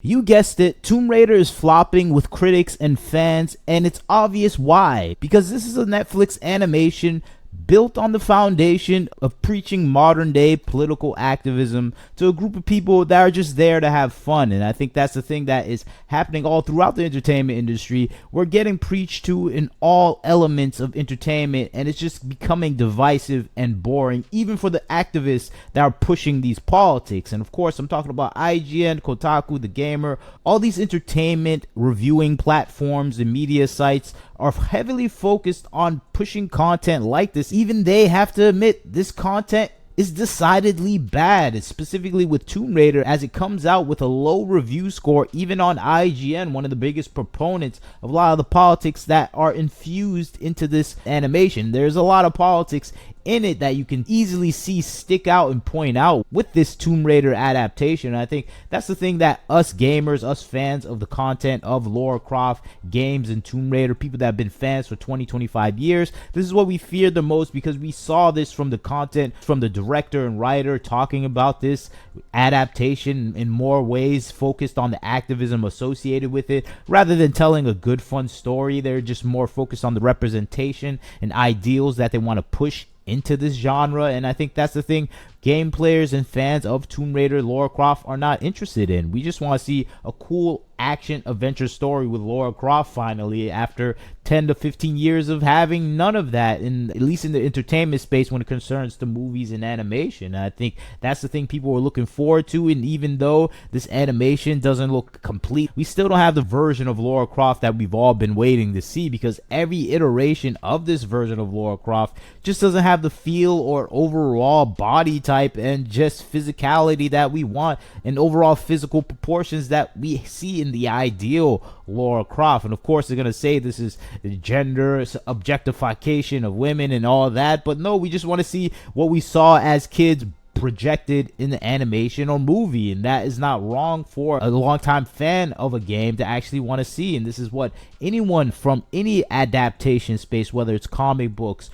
You guessed it, Tomb Raider is flopping with critics and fans, and it's obvious why. Because this is a Netflix animation built on the foundation of preaching modern day political activism to a group of people that are just there to have fun. And I think that's the thing that is happening all throughout the entertainment industry. We're getting preached to in all elements of entertainment, and it's just becoming divisive and boring, even for the activists that are pushing these politics. And of course, I'm talking about IGN, Kotaku, The Gamer. All these entertainment reviewing platforms and media sites are heavily focused on pushing content like this. Even they have to admit this content is decidedly bad, specifically with Tomb Raider, as it comes out with a low review score, even on IGN, one of the biggest proponents of a lot of the politics that are infused into this animation. There's a lot of politics in it that you can easily see stick out and point out with this Tomb Raider adaptation. And I think that's the thing that us gamers, us fans of the content of Lara Croft games and Tomb Raider, people that have been fans for 20-25 years, this is what we fear the most, because we saw this from the content from the director and writer talking about this adaptation in more ways focused on the activism associated with it rather than telling a good fun story. They're just more focused on the representation and ideals that they want to push into this genre. And I think that's the thing game players and fans of Tomb Raider, Lara Croft are not interested in. We just want to see a cool action adventure story with Lara Croft finally, after 10 to 15 years of having none of that, in at least in the entertainment space when it concerns the movies and animation. And I think that's the thing people are looking forward to. And even though this animation doesn't look complete, we still don't have the version of Lara Croft that we've all been waiting to see, because every iteration of this version of Lara Croft just doesn't have the feel or overall body type and just physicality that we want, and overall physical proportions that we see in the ideal Lara Croft. And of course they're gonna say this is gender objectification of women and all that, but no, we just want to see what we saw as kids projected in the animation or movie. And that is not wrong for a longtime fan of a game to actually want to see. And this is what anyone from any adaptation space, whether it's comic books,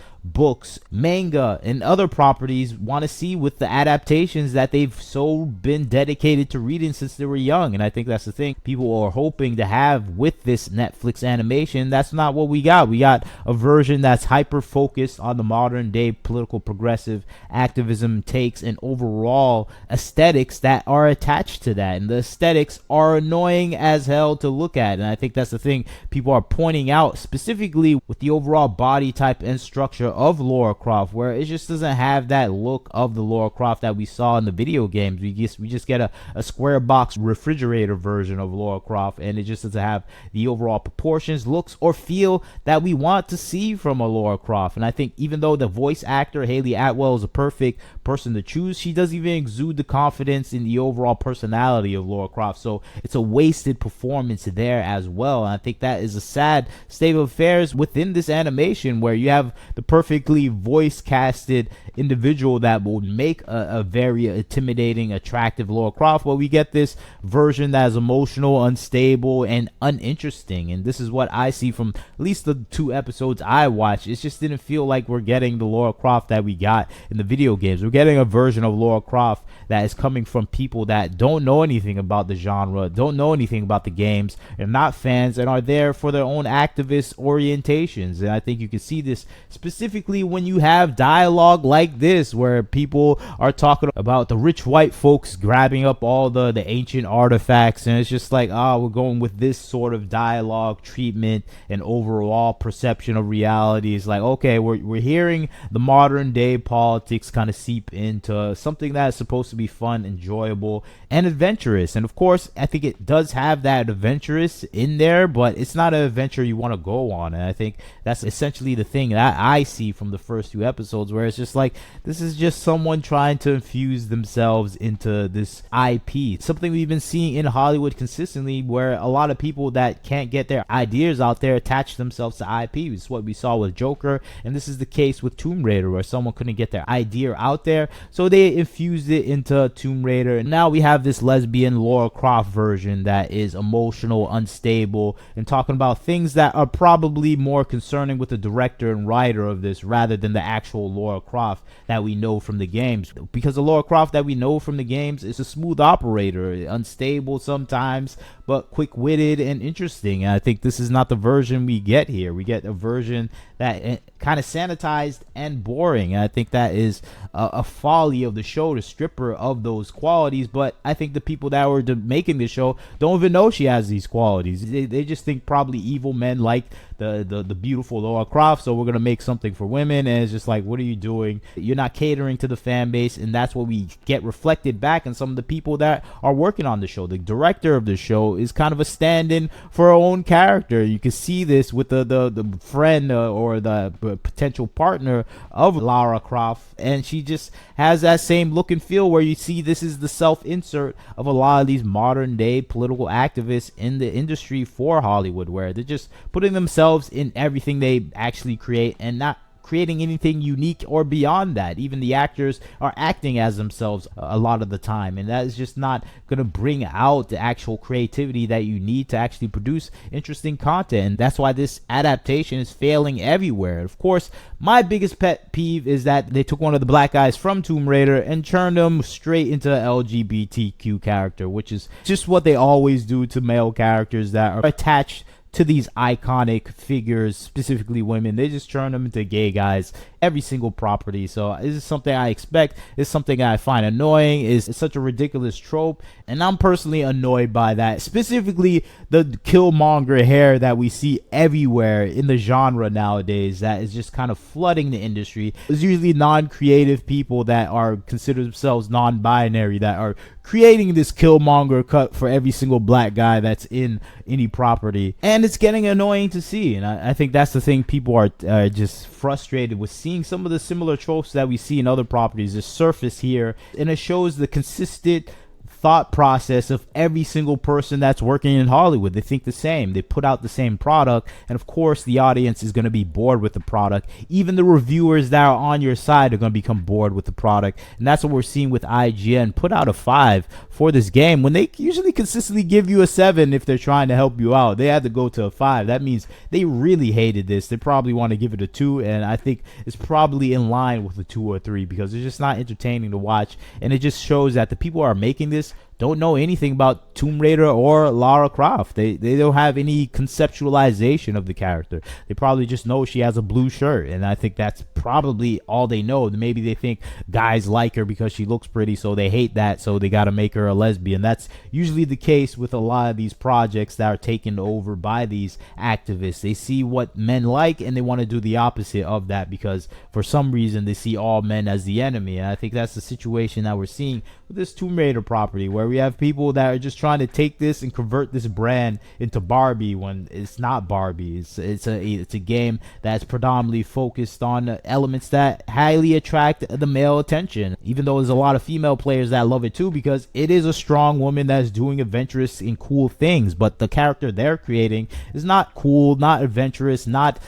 manga, and other properties, want to see with the adaptations that they've so been dedicated to reading since they were young. And I think that's the thing people are hoping to have with this Netflix animation. That's not what we got. We got a version that's hyper focused on the modern day political progressive activism takes and overall aesthetics that are attached to that. And the aesthetics are annoying as hell to look at. And I think that's the thing people are pointing out, specifically with the overall body type and structure of Lara Croft, where it just doesn't have that look of the Lara Croft that we saw in the video games. We just get a square box refrigerator version of Lara Croft, and it just doesn't have the overall proportions, looks, or feel that we want to see from a Lara Croft. And I think even though the voice actor Haley Atwell is a perfect person to choose, she doesn't even exude the confidence in the overall personality of Lara Croft. So it's a wasted performance there as well. And I think that is a sad state of affairs within this animation, where you have the perfectly voice casted individual that would make a very intimidating, attractive Lara Croft, but we get this version that is emotional, unstable, and uninteresting. And this is what I see from at least the 2 episodes I watched. It just didn't feel like we're getting the Lara Croft that we got in the video games. We're getting a version of Lara Croft that is coming from people that don't know anything about the genre, don't know anything about the games, and not fans, and are there for their own activist orientations. And I think you can see this specifically when you have dialogue like this, where people are talking about the rich white folks grabbing up all the ancient artifacts, and it's just like, we're going with this sort of dialogue treatment and overall perception of reality. Is like, okay, we're hearing the modern day politics kind of seep into something that is supposed to be fun, enjoyable, and adventurous. And of course I think it does have that adventurous in there, but it's not an adventure you want to go on. And I think that's essentially the thing that I see from the first 2 episodes, where it's just like, this is just someone trying to infuse themselves into this IP, something we've been seeing in Hollywood consistently, where a lot of people that can't get their ideas out there attach themselves to IP. It's what we saw with Joker, and this is the case with Tomb Raider, where someone couldn't get their idea out there, so they infused it into Tomb Raider. And now we have this lesbian Lara Croft version that is emotional, unstable, and talking about things that are probably more concerning with the director and writer of this rather than the actual Lara Croft that we know from the games. Because the Lara Croft that we know from the games is a smooth operator, unstable sometimes, but quick-witted and interesting. And I think this is not the version we get here. We get a version that kind of sanitized and boring. And I think that is a folly of the show to strip her of those qualities. But I think the people that were making the show don't even know she has these qualities. They just think probably evil men like the beautiful Lara Croft, so we're gonna make something for women. And it's just like, what are you doing? You're not catering to the fan base. And that's what we get reflected back in some of the people that are working on the show. The director of the show is kind of a stand-in for her own character. You can see this with the friend or the potential partner of Lara Croft, and she just has that same look and feel where you see this is the self-insert of a lot of these modern day political activists in the industry for Hollywood, where they're just putting themselves in everything they actually create and not creating anything unique or beyond that. Even the actors are acting as themselves a lot of the time, and that is just not going to bring out the actual creativity that you need to actually produce interesting content. And that's why this adaptation is failing everywhere. Of course, my biggest pet peeve is that they took one of the black guys from Tomb Raider and turned him straight into an LGBTQ character, which is just what they always do to male characters that are attached to these iconic figures, specifically women. They just turn them into gay guys every single property. So this is something I expect. It's something I find annoying. It's such a ridiculous trope, and I'm personally annoyed by that. Specifically, the Killmonger hair that we see everywhere in the genre nowadays, that is just kind of flooding the industry. It's usually non-creative people that are consider themselves non-binary that are creating this Killmonger cut for every single black guy that's in any property, and it's getting annoying to see. And I think that's the thing. People are just frustrated with seeing some of the similar tropes that we see in other properties just surface here, and it shows the consistent thought process of every single person that's working in Hollywood. They think the same. They put out the same product, and of course the audience is going to be bored with the product. Even the reviewers that are on your side are going to become bored with the product, and that's what we're seeing with IGN put out a 5 for this game when they usually consistently give you a 7 if they're trying to help you out. They had to go to a 5. That means they really hated this. They probably want to give it a 2, and I think it's probably in line with a 2 or 3 because it's just not entertaining to watch, and it just shows that the people who are making this don't know anything about Tomb Raider or Lara Croft. They don't have any conceptualization of the character. They probably just know she has a blue shirt, and I think that's probably all they know. Maybe they think guys like her because she looks pretty, so they hate that, so they got to make her a lesbian. That's usually the case with a lot of these projects that are taken over by these activists. They see what men like, and they want to do the opposite of that because for some reason they see all men as the enemy. And I think that's the situation that we're seeing with this Tomb Raider property, where we have people that are just trying to take this and convert this brand into Barbie when it's not Barbie. It's a game that's predominantly focused on elements that highly attract the male attention, even though there's a lot of female players that love it too because it is a strong woman that's doing adventurous and cool things. But the character they're creating is not cool, not adventurous, not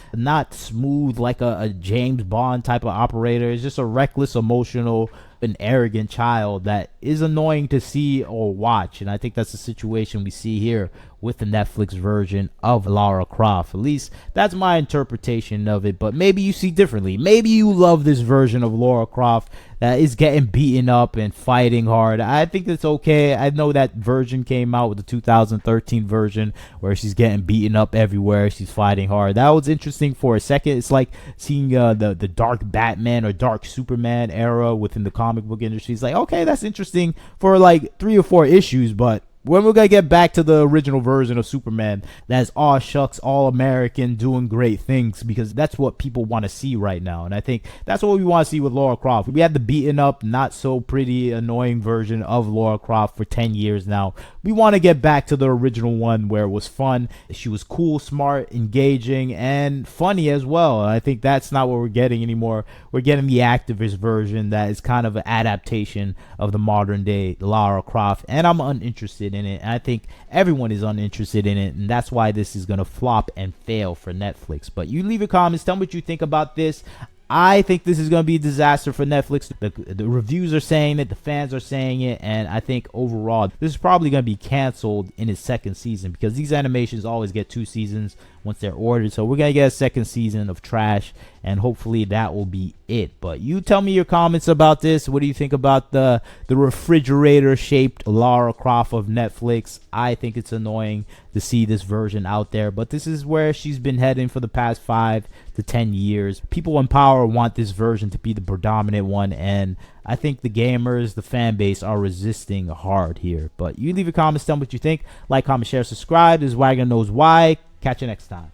smooth like a James Bond type of operator. It's just a reckless, emotional, an arrogant child that is annoying to see or watch. And I think that's the situation we see here with the Netflix version of Lara Croft. At least that's my interpretation of it, but maybe you see differently. Maybe you love this version of Lara Croft that is getting beaten up and fighting hard. I think it's okay. I know that version came out with the 2013 version where she's getting beaten up everywhere, she's fighting hard. That was interesting for a second. It's like seeing the dark Batman or dark Superman era within the comic book industry. It's like, okay, that's interesting for like 3 or 4 issues, but when we're gonna get back to the original version of Superman that's all shucks, all American, doing great things, because that's what people want to see right now. And I think that's what we want to see with Lara Croft. We had the beaten up, not so pretty, annoying version of Lara Croft for 10 years now. We want to get back to the original one where it was fun. She was cool, smart, engaging, and funny as well. And I think that's not what we're getting anymore. We're getting the activist version that is kind of an adaptation of the modern day Lara Croft, and I'm uninterested in it. And I think everyone is uninterested in it, and that's why this is going to flop and fail for Netflix. But you leave your comments, tell me what you think about this. I think this is going to be a disaster for Netflix. The reviews are saying it, the fans are saying it, and I think overall this is probably going to be canceled in its 2nd season because these animations always get 2 seasons. once they're ordered. So we're gonna get a second season of trash, and hopefully that will be it. But you tell me your comments about this. What do you think about the refrigerator shaped Lara Croft of Netflix? I think it's annoying to see this version out there, but this is where she's been heading for the past 5 to 10 years. People in power want this version to be the predominant one, and I think the gamers, the fan base, are resisting hard here. But you leave your comments, tell me what you think. Like, comment, share, subscribe. This is Wagner Knows Why. Catch you next time.